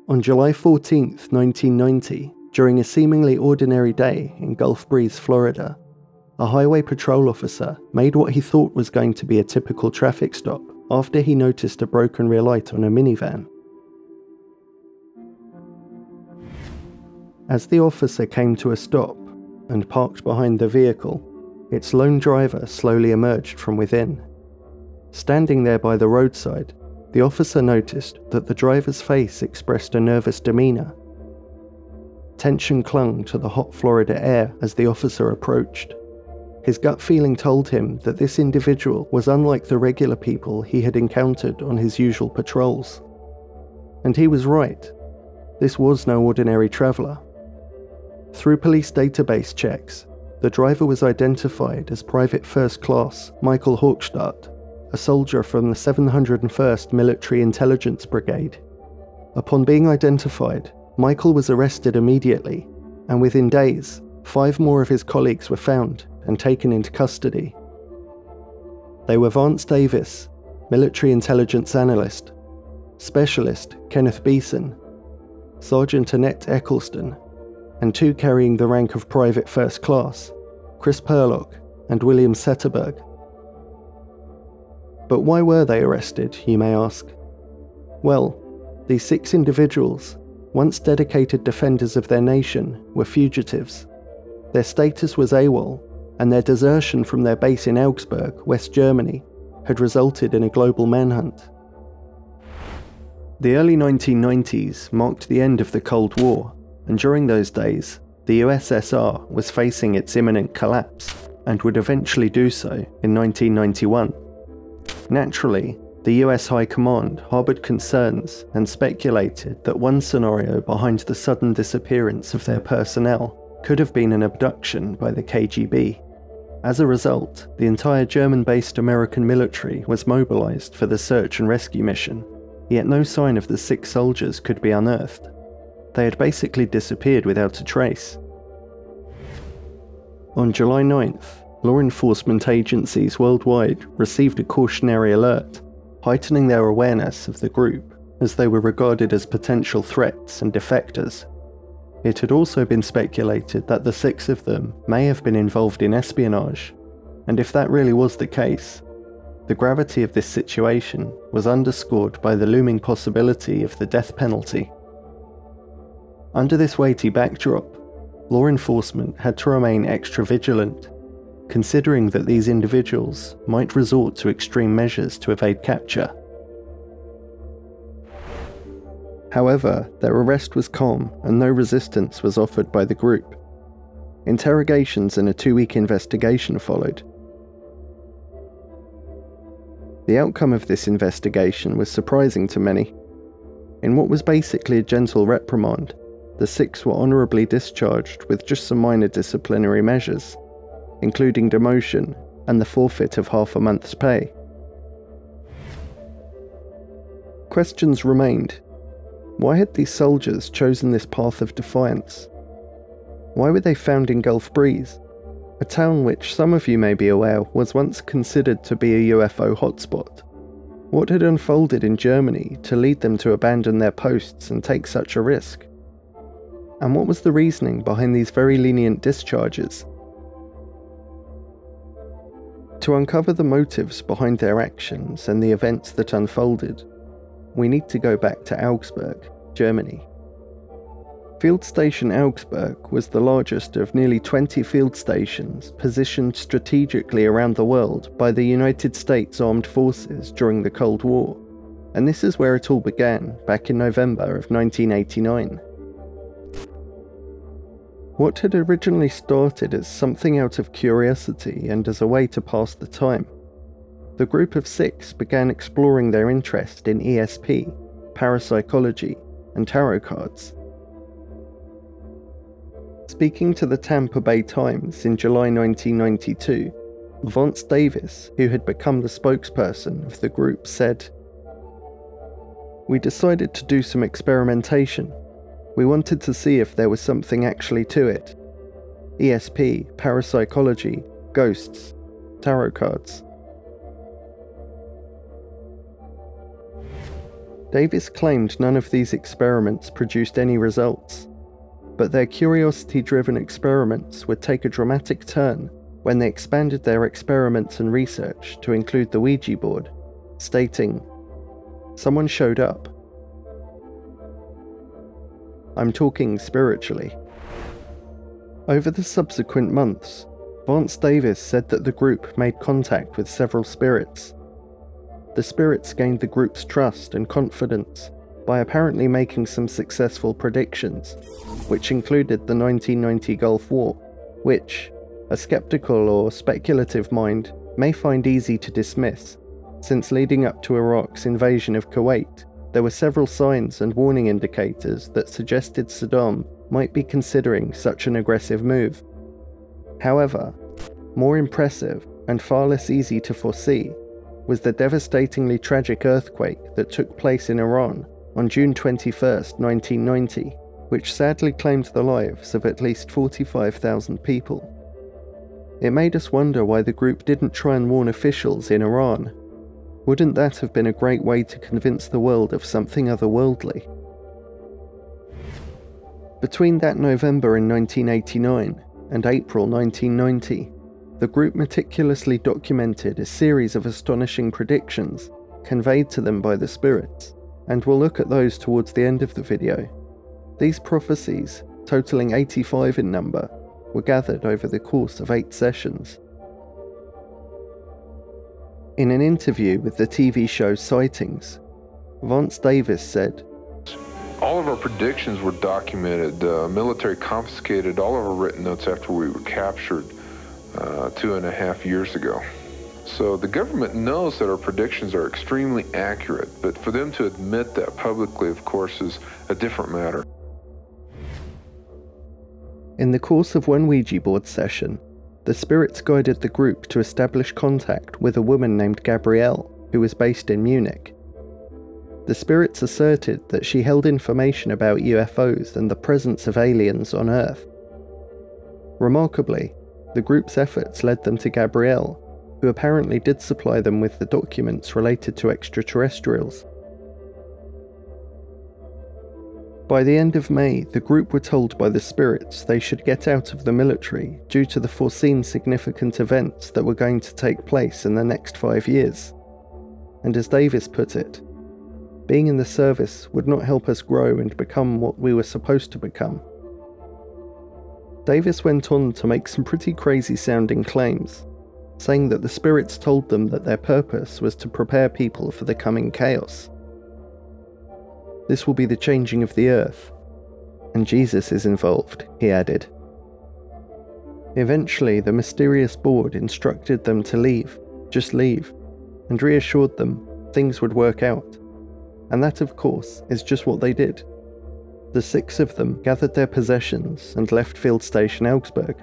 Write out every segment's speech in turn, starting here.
On July 14, 1990, during a seemingly ordinary day in Gulf Breeze, Florida, a highway patrol officer made what he thought was going to be a typical traffic stop after he noticed a broken rear light on a minivan. As the officer came to a stop and parked behind the vehicle, its lone driver slowly emerged from within. Standing there by the roadside, the officer noticed that the driver's face expressed a nervous demeanor. Tension clung to the hot Florida air as the officer approached. His gut feeling told him that this individual was unlike the regular people he had encountered on his usual patrols. And he was right. This was no ordinary traveller. Through police database checks, the driver was identified as Private First Class Michael Hochstadt, a soldier from the 701st Military Intelligence Brigade. Upon being identified, Michael was arrested immediately, and within days, 5 more of his colleagues were found and taken into custody. They were Vance Davis, Military Intelligence Analyst, Specialist Kenneth Beeson, Sergeant Annette Eccleston, and 2 carrying the rank of Private First Class, Chris Perlock and William Setterberg. But why were they arrested, you may ask? Well, these 6 individuals, once dedicated defenders of their nation, were fugitives. Their status was AWOL, and their desertion from their base in Augsburg, West Germany, had resulted in a global manhunt. The early 1990s marked the end of the Cold War, and during those days, the USSR was facing its imminent collapse, and would eventually do so in 1991. Naturally, the US High Command harboured concerns and speculated that one scenario behind the sudden disappearance of their personnel could have been an abduction by the KGB. As a result, the entire German-based American military was mobilised for the search and rescue mission, yet no sign of the 6 soldiers could be unearthed. They had basically disappeared without a trace. On July 9th, law enforcement agencies worldwide received a cautionary alert, heightening their awareness of the group as they were regarded as potential threats and defectors. It had also been speculated that the 6 of them may have been involved in espionage, and if that really was the case, the gravity of this situation was underscored by the looming possibility of the death penalty. Under this weighty backdrop, law enforcement had to remain extra vigilant, considering that these individuals might resort to extreme measures to evade capture. However, their arrest was calm and no resistance was offered by the group. Interrogations and a 2-week investigation followed. The outcome of this investigation was surprising to many. In what was basically a gentle reprimand, the 6 were honourably discharged with just some minor disciplinary measures, including demotion and the forfeit of half a month's pay. Questions remained. Why had these soldiers chosen this path of defiance? Why were they found in Gulf Breeze, a town which some of you may be aware was once considered to be a UFO hotspot? What had unfolded in Germany to lead them to abandon their posts and take such a risk? And what was the reasoning behind these very lenient discharges? To uncover the motives behind their actions and the events that unfolded, we need to go back to Augsburg, Germany. Field Station Augsburg was the largest of nearly 20 field stations positioned strategically around the world by the United States Armed Forces during the Cold War, and this is where it all began back in November of 1989. What had originally started as something out of curiosity and as a way to pass the time, the group of 6 began exploring their interest in ESP, parapsychology, and tarot cards. Speaking to the Tampa Bay Times in July 1992, Vance Davis, who had become the spokesperson of the group, said, "We decided to do some experimentation. We wanted to see if there was something actually to it. ESP, parapsychology, ghosts, tarot cards." Davis claimed none of these experiments produced any results, but their curiosity-driven experiments would take a dramatic turn when they expanded their experiments and research to include the Ouija board, stating, "Someone showed up. I'm talking spiritually." Over the subsequent months, Vance Davis said that the group made contact with several spirits. The spirits gained the group's trust and confidence by apparently making some successful predictions, which included the 1990 Gulf War, which a skeptical or speculative mind may find easy to dismiss, since leading up to Iraq's invasion of Kuwait, there were several signs and warning indicators that suggested Saddam might be considering such an aggressive move. However, more impressive and far less easy to foresee was the devastatingly tragic earthquake that took place in Iran on June 21, 1990, which sadly claimed the lives of at least 45,000 people. It made us wonder why the group didn't try and warn officials in Iran. Wouldn't that have been a great way to convince the world of something otherworldly? Between that November in 1989 and April 1990, the group meticulously documented a series of astonishing predictions conveyed to them by the spirits, and we'll look at those towards the end of the video. These prophecies, totaling 85 in number, were gathered over the course of 8 sessions. In an interview with the TV show Sightings, Vance Davis said, "All of our predictions were documented. The military confiscated all of our written notes after we were captured 2.5 years ago. So the government knows that our predictions are extremely accurate, but for them to admit that publicly, of course, is a different matter." In the course of one Ouija board session, the spirits guided the group to establish contact with a woman named Gabrielle, who was based in Munich. The spirits asserted that she held information about UFOs and the presence of aliens on Earth. Remarkably, the group's efforts led them to Gabrielle, who apparently did supply them with the documents related to extraterrestrials. By the end of May, the group were told by the spirits they should get out of the military due to the foreseen significant events that were going to take place in the next 5 years. And as Davis put it, being in the service would not help us grow and become what we were supposed to become. Davis went on to make some pretty crazy sounding claims, saying that the spirits told them that their purpose was to prepare people for the coming chaos. "This will be the changing of the earth, and Jesus is involved," he added. Eventually, the mysterious board instructed them to leave, just leave, and reassured them things would work out. And that, of course, is just what they did. The 6 of them gathered their possessions and left Field Station Augsburg.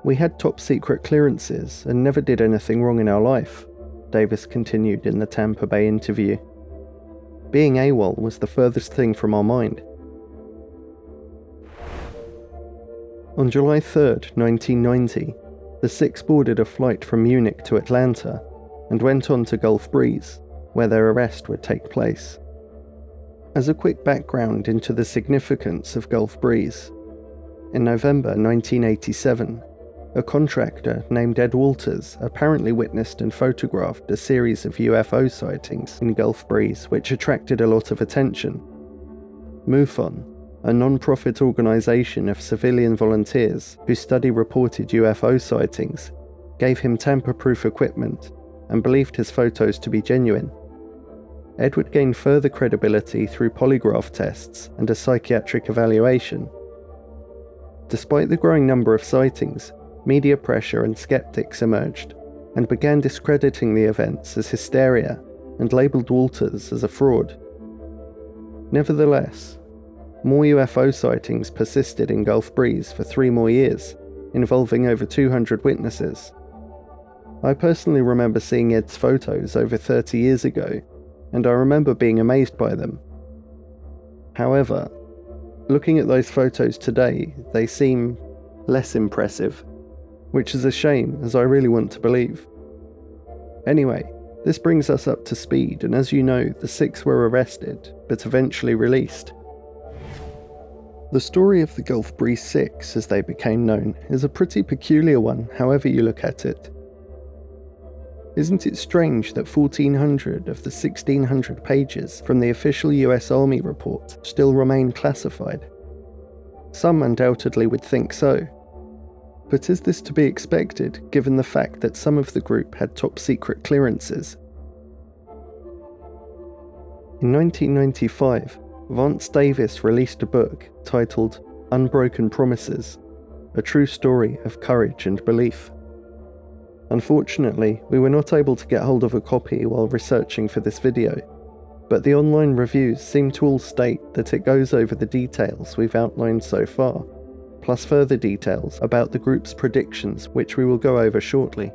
"We had top secret clearances and never did anything wrong in our life," Davis continued in the Tampa Bay interview. "Being AWOL was the furthest thing from our mind." On July 3, 1990, the 6 boarded a flight from Munich to Atlanta and went on to Gulf Breeze, where their arrest would take place. As a quick background into the significance of Gulf Breeze, in November 1987, a contractor named Ed Walters apparently witnessed and photographed a series of UFO sightings in Gulf Breeze which attracted a lot of attention. MUFON, a non-profit organisation of civilian volunteers who study reported UFO sightings, gave him tamper-proof equipment and believed his photos to be genuine. Ed would gain further credibility through polygraph tests and a psychiatric evaluation. Despite the growing number of sightings, media pressure and skeptics emerged and began discrediting the events as hysteria and labelled Walters as a fraud. Nevertheless, more UFO sightings persisted in Gulf Breeze for 3 more years, involving over 200 witnesses. I personally remember seeing Ed's photos over 30 years ago, and I remember being amazed by them. However, looking at those photos today, they seem less impressive, which is a shame as I really want to believe. Anyway, This brings us up to speed, and as you know, the 6 were arrested, but eventually released. The story of the Gulf Breeze 6, as they became known, is a pretty peculiar one, however you look at it. Isn't it strange that 1,400 of the 1,600 pages from the official US Army report still remain classified? Some undoubtedly would think so. But is this to be expected, given the fact that some of the group had top-secret clearances? In 1995, Vance Davis released a book titled Unbroken Promises, a true story of courage and belief. Unfortunately, we were not able to get hold of a copy while researching for this video, but the online reviews seem to all state that it goes over the details we've outlined so far, plus further details about the group's predictions, which we will go over shortly.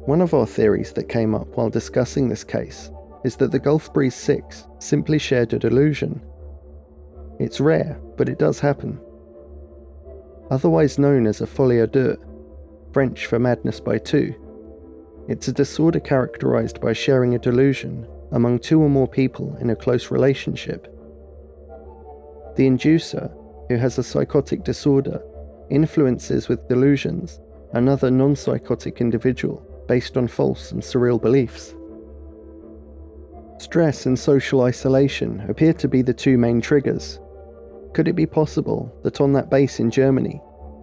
One of our theories that came up while discussing this case is that the Gulf Breeze 6 simply shared a delusion. It's rare, but it does happen. Otherwise known as a folie à deux, French for madness by two, it's a disorder characterized by sharing a delusion among 2 or more people in a close relationship. The inducer, who has a psychotic disorder, influences with delusions another non-psychotic individual based on false and surreal beliefs. Stress and social isolation appear to be the 2 main triggers. Could it be possible that on that base in Germany,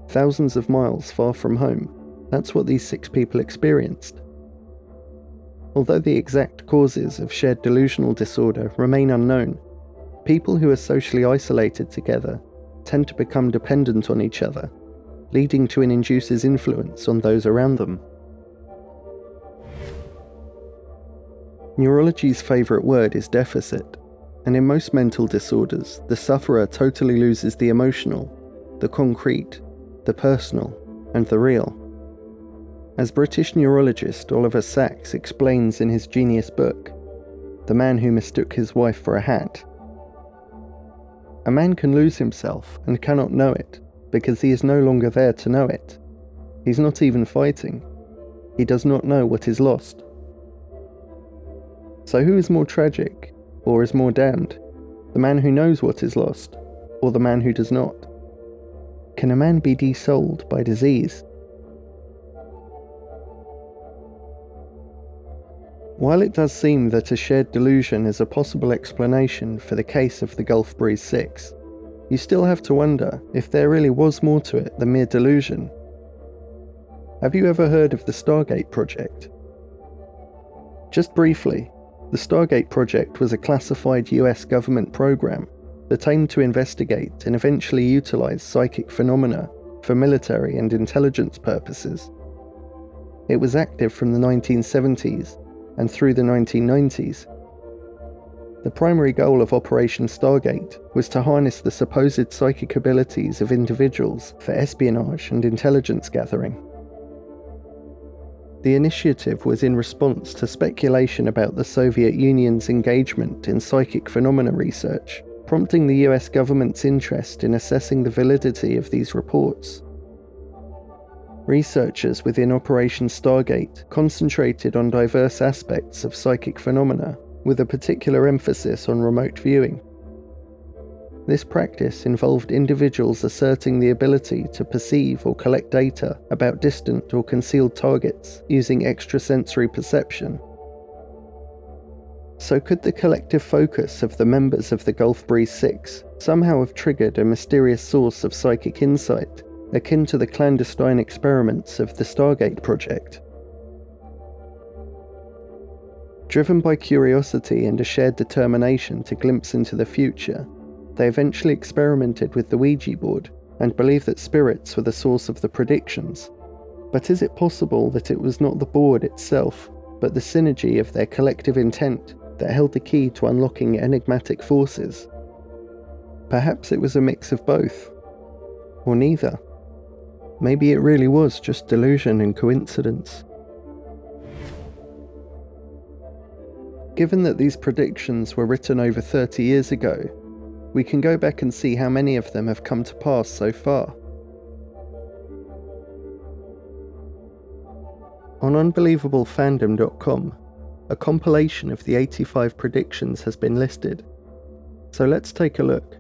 thousands of miles far from home, that's what these 6 people experienced? Although the exact causes of shared delusional disorder remain unknown, people who are socially isolated together tend to become dependent on each other, leading to an inducer's influence on those around them. Neurology's favourite word is deficit, and in most mental disorders, the sufferer totally loses the emotional, the concrete, the personal, and the real. As British neurologist Oliver Sacks explains in his genius book, The Man Who Mistook His Wife for a Hat, a man can lose himself and cannot know it, because he is no longer there to know it. He's not even fighting. He does not know what is lost. So who is more tragic, or is more damned? The man who knows what is lost, or the man who does not? Can a man be desouled by disease? While it does seem that a shared delusion is a possible explanation for the case of the Gulf Breeze 6, you still have to wonder if there really was more to it than mere delusion. Have you ever heard of the Stargate project? Just briefly, the Stargate project was a classified US government program that aimed to investigate and eventually utilize psychic phenomena for military and intelligence purposes. It was active from the 1970s and through the 1990s. The primary goal of Operation Stargate was to harness the supposed psychic abilities of individuals for espionage and intelligence gathering. The initiative was in response to speculation about the Soviet Union's engagement in psychic phenomena research, prompting the US government's interest in assessing the validity of these reports. Researchers within Operation Stargate concentrated on diverse aspects of psychic phenomena, with a particular emphasis on remote viewing. This practice involved individuals asserting the ability to perceive or collect data about distant or concealed targets using extrasensory perception. So could the collective focus of the members of the Gulf Breeze 6 somehow have triggered a mysterious source of psychic insight, akin to the clandestine experiments of the Stargate project? Driven by curiosity and a shared determination to glimpse into the future, they eventually experimented with the Ouija board and believed that spirits were the source of the predictions. But is it possible that it was not the board itself, but the synergy of their collective intent that held the key to unlocking enigmatic forces? Perhaps it was a mix of both, or neither. Maybe it really was just delusion and coincidence. Given that these predictions were written over 30 years ago, we can go back and see how many of them have come to pass so far. On On unbelievablefandom.com, a compilation of the 85 predictions has been listed. So let's take a look.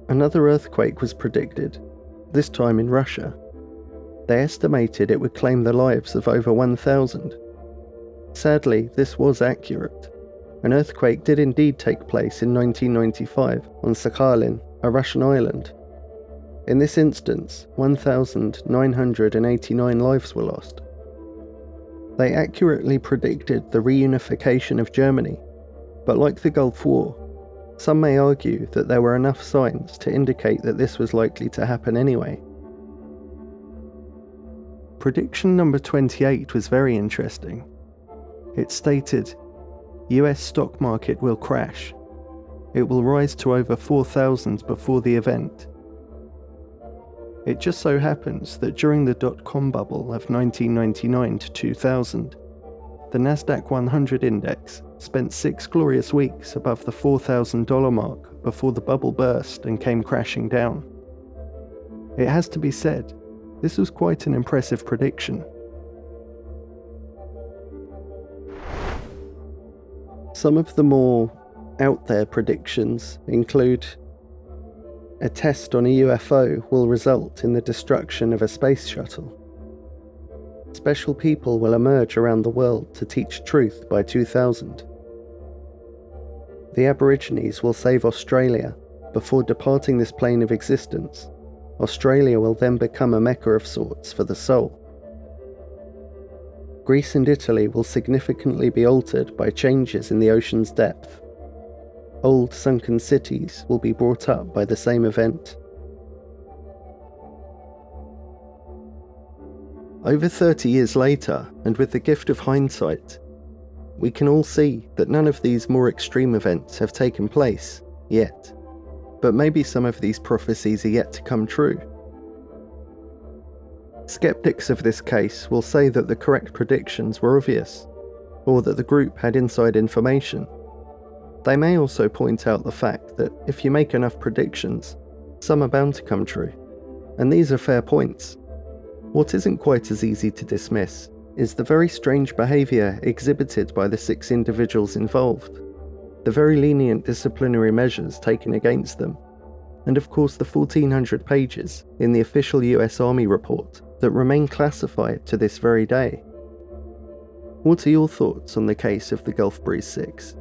Another earthquake was predicted, this time in Russia. They estimated it would claim the lives of over 1,000. Sadly, this was accurate. An earthquake did indeed take place in 1995 on Sakhalin, a Russian island. In this instance, 1,989 lives were lost. They accurately predicted the reunification of Germany, but like the Gulf War, some may argue that there were enough signs to indicate that this was likely to happen anyway. Prediction number 28 was very interesting. It stated, US stock market will crash. It will rise to over 4,000 before the event. It just so happens that during the dot-com bubble of 1999 to 2000, the Nasdaq 100 index spent 6 glorious weeks above the $4,000 mark before the bubble burst and came crashing down. It has to be said, this was quite an impressive prediction. Some of the more out there predictions include a test on a UFO will result in the destruction of a space shuttle. Special people will emerge around the world to teach truth by 2000. The Aborigines will save Australia before departing this plane of existence. Australia will then become a mecca of sorts for the soul. Greece and Italy will significantly be altered by changes in the ocean's depth. Old sunken cities will be brought up by the same event. Over 30 years later, and with the gift of hindsight, we can all see that none of these more extreme events have taken place yet, but maybe some of these prophecies are yet to come true. Skeptics of this case will say that the correct predictions were obvious, or that the group had inside information. They may also point out the fact that if you make enough predictions, some are bound to come true, and these are fair points. What isn't quite as easy to dismiss is the very strange behaviour exhibited by the 6 individuals involved, the very lenient disciplinary measures taken against them, and of course the 1,400 pages in the official US Army report that remain classified to this very day. What are your thoughts on the case of the Gulf Breeze 6?